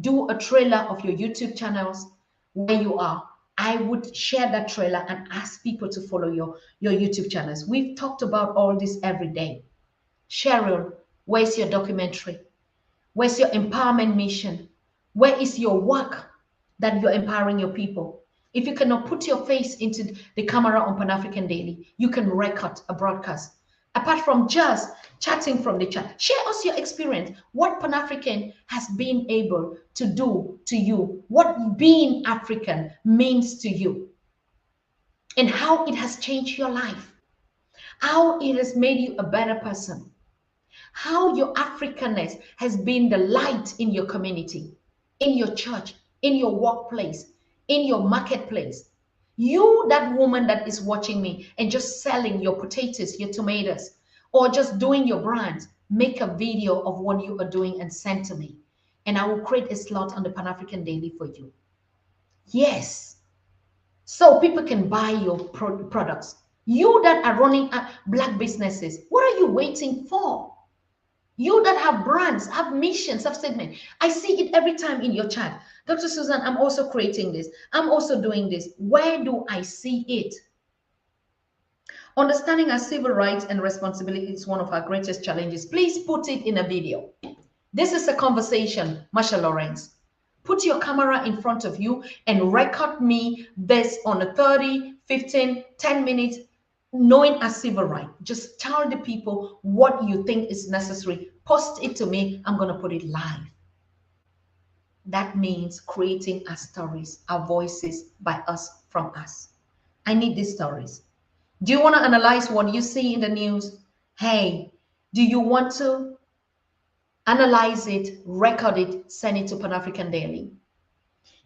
Do a trailer of your YouTube channels where you are. I would share that trailer and ask people to follow your YouTube channels. We've talked about all this every day. Cheryl, where's your documentary? Where's your empowerment mission? Where is your work that you're empowering your people? If you cannot put your face into the camera on Pan-African Daily, you can record a broadcast. Apart from just chatting from the chat, share us your experience, what Pan-African has been able to do to you, what being African means to you, and how it has changed your life, how it has made you a better person, how your Africanness has been the light in your community, in your church, in your workplace, in your marketplace. You, that woman that is watching me and just selling your potatoes, your tomatoes, or just doing your brands, make a video of what you are doing and send to me. And I will create a slot on the Pan-African Daily for you. Yes. So people can buy your products. You that are running Black businesses, what are you waiting for? You that have brands, have missions, have statements. I see it every time in your chat. Dr. Susan, I'm also creating this. I'm also doing this. Where do I see it? Understanding our civil rights and responsibility is one of our greatest challenges. Please put it in a video. This is a conversation, Marsha Lawrence. Put your camera in front of you and record me this on a 30, 15, 10 minutes, knowing a civil right. Just tell the people what you think is necessary. Post it to me. I'm going to put it live. That means creating our stories, our voices by us, from us. I need these stories. Do you want to analyze what you see in the news? Hey, do you want to analyze it, record it, send it to Pan-African Daily?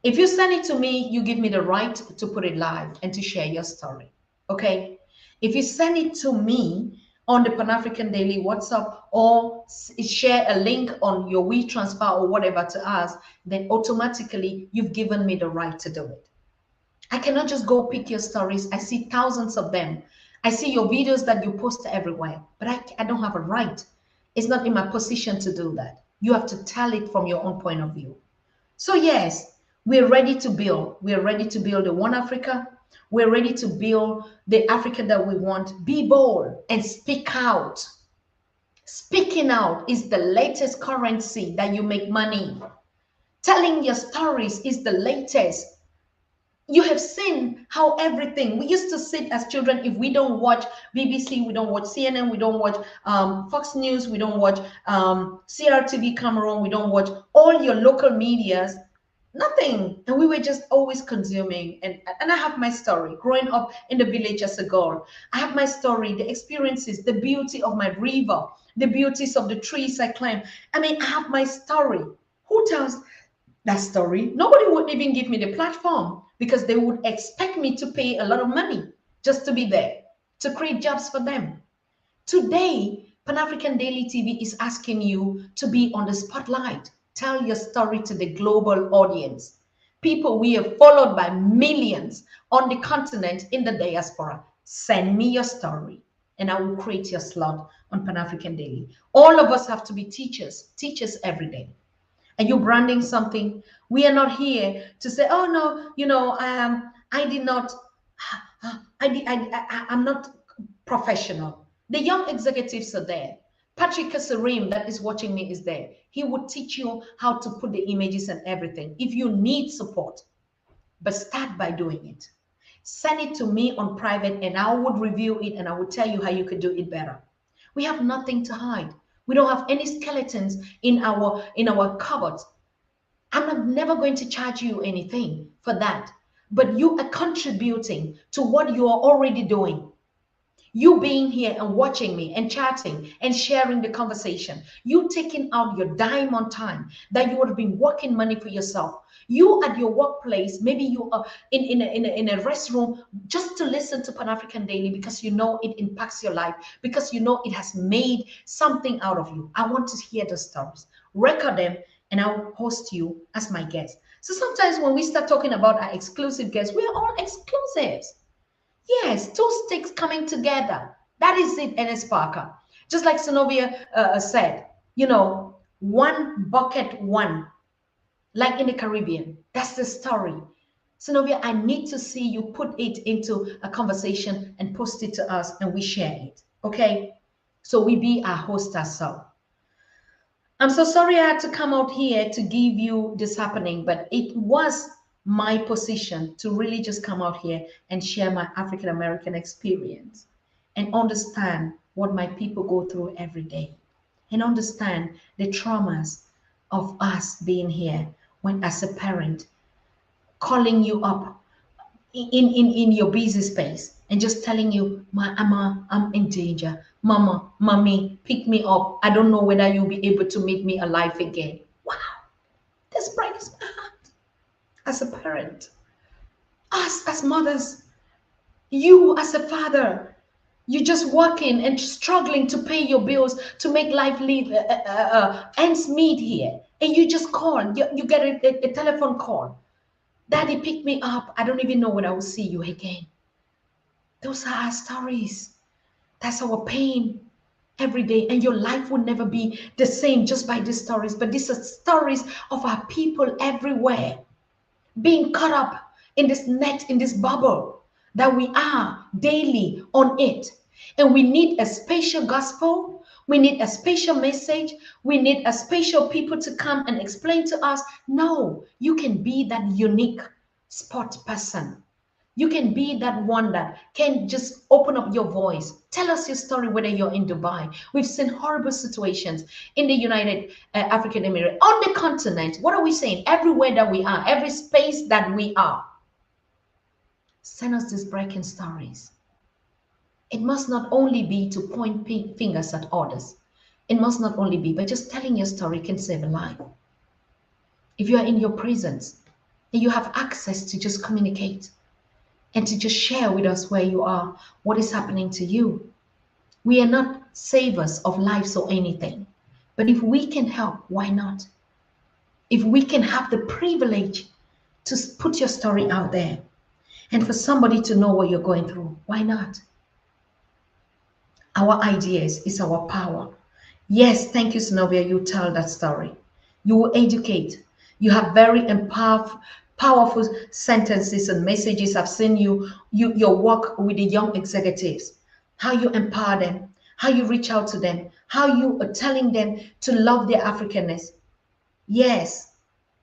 If you send it to me, you give me the right to put it live and to share your story. Okay? If you send it to me on the Pan African Daily WhatsApp or share a link on your WeTransfer or whatever to us, then automatically you've given me the right to do it. I cannot just go pick your stories. I see thousands of them. I see your videos that you post everywhere, but I don't have a right. It's not in my position to do that. You have to tell it from your own point of view. So yes, we're ready to build. We're ready to build the one Africa. We're ready to build the Africa that we want. Be bold and speak out. Speaking out is the latest currency that you make money. Telling your stories is the latest. You have seen how everything, we used to sit as children, if we don't watch BBC, we don't watch CNN, we don't watch Fox News, we don't watch CRTV Cameroon, we don't watch all your local medias, nothing. And we were just always consuming. And I have my story growing up in the village as a girl. I have my story, the experiences, the beauty of my river, the beauties of the trees I climb. I mean, I have my story. Who tells that story? Nobody would even give me the platform because they would expect me to pay a lot of money just to be there, to create jobs for them. Today, Pan African Daily TV is asking you to be on the spotlight. Tell your story to the global audience. People we have followed by millions on the continent in the diaspora. Send me your story and I will create your slot on Pan African Daily. All of us have to be teachers every day. And you're branding something. We are not here to say, oh no, I did not, I'm not professional. The young executives are there. Patrick Kasarim that is watching me is there. He would teach you how to put the images and everything if you need support. But start by doing it. Send it to me on private and I would review it and I would tell you how you could do it better. We have nothing to hide. We don't have any skeletons in our cupboards. I'm never going to charge you anything for that. But you are contributing to what you are already doing. You being here and watching me and chatting and sharing the conversation. You taking out your dime on time that you would have been working money for yourself. You at your workplace, maybe you are in a restroom just to listen to Pan African Daily because you know it impacts your life, because you know it has made something out of you. I want to hear the stories. Record them and I'll host you as my guest. So sometimes when we start talking about our exclusive guests, we are all exclusives. Yes, two sticks coming together. That is it, Ennis Parker. Just like Zenobia said, one bucket, one, like in the Caribbean. That's the story. Zenobia, I need to see you put it into a conversation and post it to us and we share it. Okay? So we be our host ourselves. I'm so sorry I had to come out here to give you this happening, but it was my position to really just come out here and share my African American experience and understand what my people go through every day and understand the traumas of us being here when as a parent calling you up in your busy space and just telling you, Mama, I'm in danger. Mama, mommy, pick me up. I don't know whether you'll be able to meet me alive again. Wow, this breaks my heart. As a parent, us as mothers, you as a father, you're just working and struggling to pay your bills, to make life ends meet here. And you just call, you get a telephone call. Daddy, pick me up. I don't even know when I will see you again. Those are our stories. That's our pain every day. And your life will never be the same just by these stories. But these are stories of our people everywhere being caught up in this net, in this bubble that we are daily on it. And we need a spatial gospel. We need a spatial message. We need a spatial people to come and explain to us. No, you can be that unique spot person. You can be that one that can just open up your voice. Tell us your story, whether you're in Dubai. We've seen horrible situations in the United African Emirates, on the continent. What are we saying? Everywhere that we are, every space that we are. Send us these breaking stories. It must not only be to point fingers at others. It must not only be, but just telling your story can save a life. If you are in your prisons, And you have access to just communicate and to just share with us where you are, what is happening to you. We are not savers of lives or anything, but if we can help, why not? If we can have the privilege to put your story out there and for somebody to know what you're going through, why not? Our ideas is our power. Yes, thank you, Zenobia. You tell that story. You will educate. You have very powerful sentences and messages. I've seen your work with the young executives, how you empower them, how you reach out to them, how you are telling them to love their Africanness. Yes,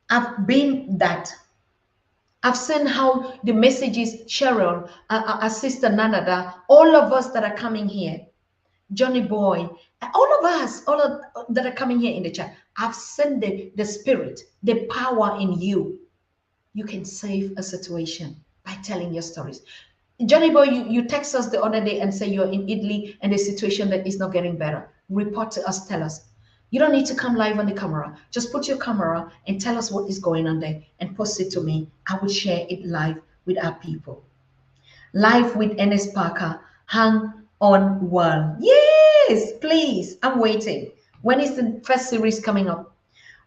I've been that. I've seen how the messages, Cheryl, our sister Nanada, all of us that are coming here, Johnny Boy, all of us, that are coming here in the chat, I've seen the spirit, the power in you. You can save a situation by telling your stories. Johnny Boy, you text us the other day and say you're in Italy and the situation that is not getting better. Report to us, tell us. You don't need to come live on the camera. Just put your camera and tell us what is going on there and post it to me. I will share it live with our people. Live with Ernest Parker, hang on world. Yes, please. I'm waiting. When is the first series coming up?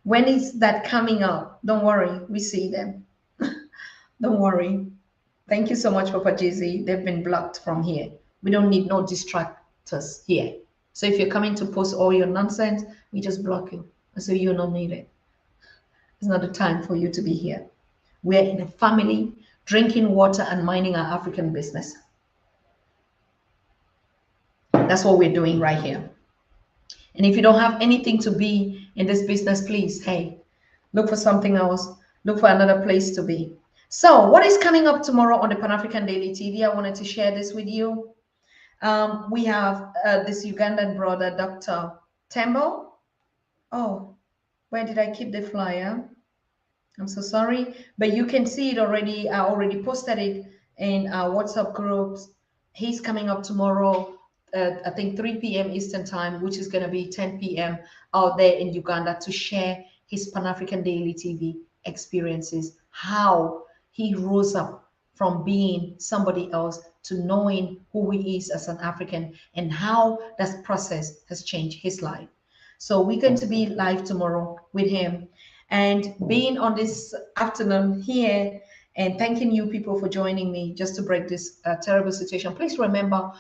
When is that coming up? Don't worry, we see them. Don't worry. Thank you so much, Papa Jay-Z. They've been blocked from here. We don't need no distractors here. So if you're coming to post all your nonsense, we just block you. So you don't need it. It's not the time for you to be here. We're in a family, drinking water and minding our African business. That's what we're doing right here. And if you don't have anything to be in this business, please, hey, look for something else. Look for another place to be. So what is coming up tomorrow on the Pan-African Daily TV? I wanted to share this with you. We have this Ugandan brother, Dr. Tembo. Oh, where did I keep the flyer? I'm so sorry, but you can see it already. I already posted it in our WhatsApp groups. He's coming up tomorrow, I think 3 p.m. Eastern time, which is going to be 10 p.m. out there in Uganda, to share his Pan-African Daily TV experiences, how he rose up from being somebody else to knowing who he is as an African and how that process has changed his life. So we're going to be live tomorrow with him and being on this afternoon here and thanking you people for joining me just to break this terrible situation. Please remember,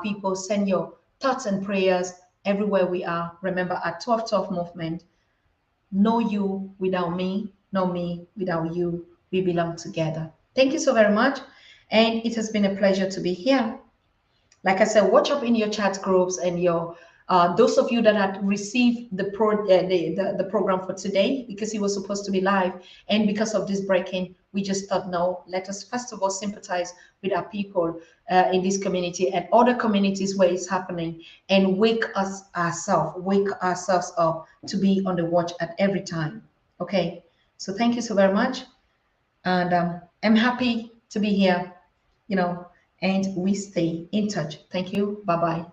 people, send your thoughts and prayers everywhere we are. Remember our 12-12 movement. Know you without me, know me without you. We belong together. Thank you so very much. And it has been a pleasure to be here. Like I said, watch up in your chat groups and your those of you that had received the program for today, because it was supposed to be live, and because of this breaking, we just thought, no, let us first of all sympathize with our people in this community and other communities where it's happening, and wake ourselves up to be on the watch at every time. Okay, so thank you so very much, and I'm happy to be here, you know, and we stay in touch. Thank you. Bye-bye.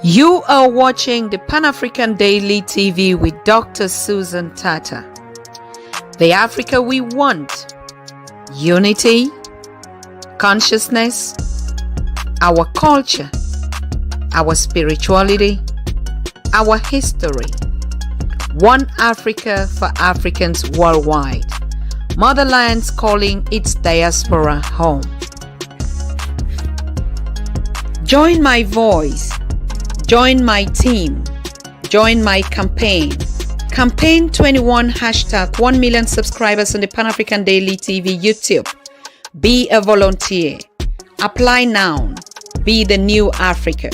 You are watching the Pan-African Daily TV with Dr. Susan Tatah. The Africa we want: unity, consciousness, our culture, our spirituality, our history. One Africa for Africans worldwide. Motherland's calling its diaspora home. Join my voice. Join my team. Join my campaign. Campaign 21 hashtag 1 million subscribers on the Pan-African Daily TV YouTube. Be a volunteer. Apply now. Be the new Africa.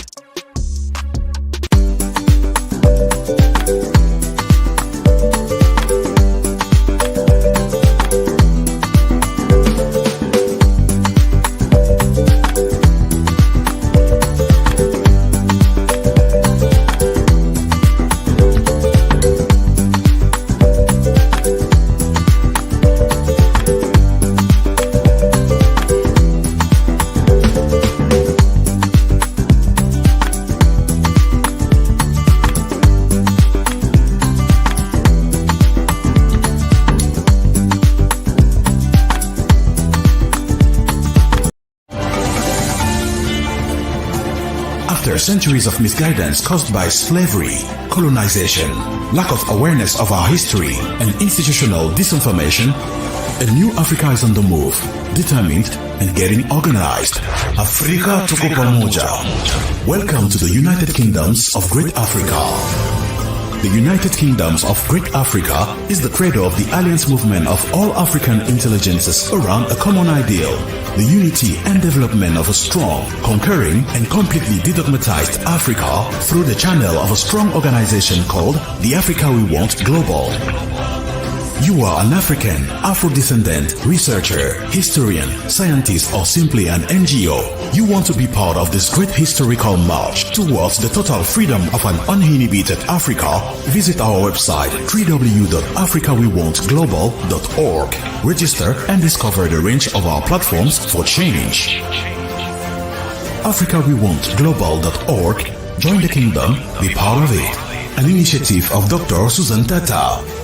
After centuries of misguidance caused by slavery, colonization, lack of awareness of our history, and institutional disinformation, a new Africa is on the move, determined and getting organized. Afrika tuko pamoja. Welcome to the United Kingdoms of Great Africa. The United Kingdoms of Great Africa is the cradle of the alliance movement of all African intelligences around a common ideal, the unity and development of a strong, conquering and completely dedogmatized Africa through the channel of a strong organization called the Africa We Want Global. You are an African, Afro-descendant, researcher, historian, scientist, or simply an NGO. You want to be part of this great historical march towards the total freedom of an uninhibited Africa? Visit our website www.africawewantglobal.org. Register and discover the range of our platforms for change. AfricaWeWantGlobal.org. Join the kingdom, be part of it. An initiative of Dr. Susan Tatah.